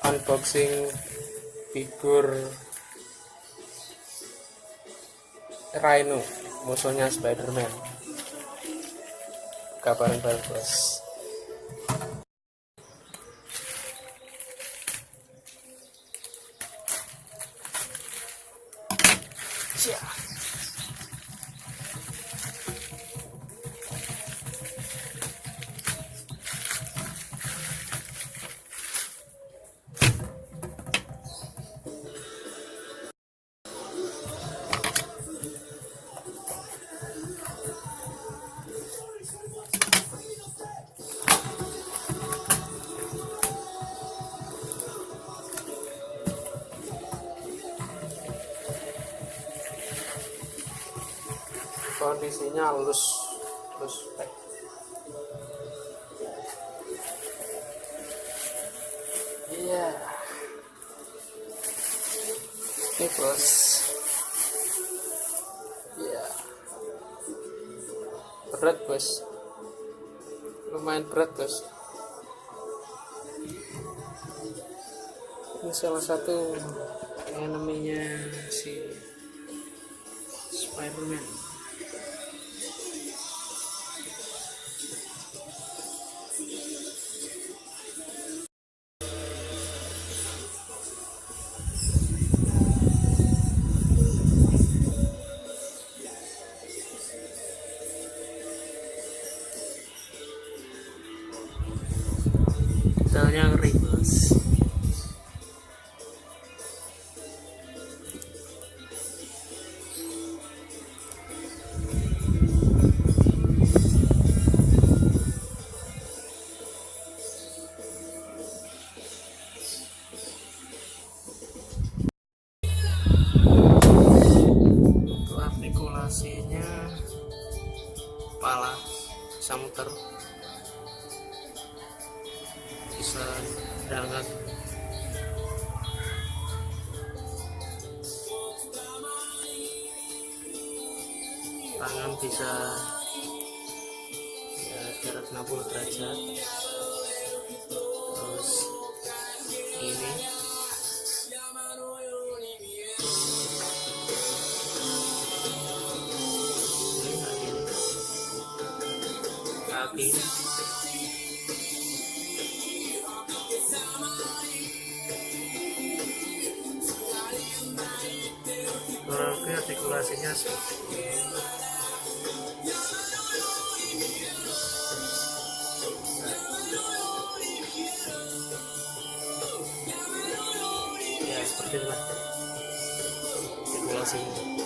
unboxing figur Rhino, musuhnya Spider-Man. Kabarin bareng bos. Kondisinya halus baik. Iya, ini bos. Iya, berat bos, lumayan berat bos. Ini salah satu yang namanya si Spider-Man. Detailnya ngeri bos. Untuk artikulasinya kepala bisa muter, bisa berangkat, tangan bisa ya, jarak 60 derajat. Terus ini kaki, kurang lebih artikulasinya seperti ini. Ya seperti itulah artikulasinya.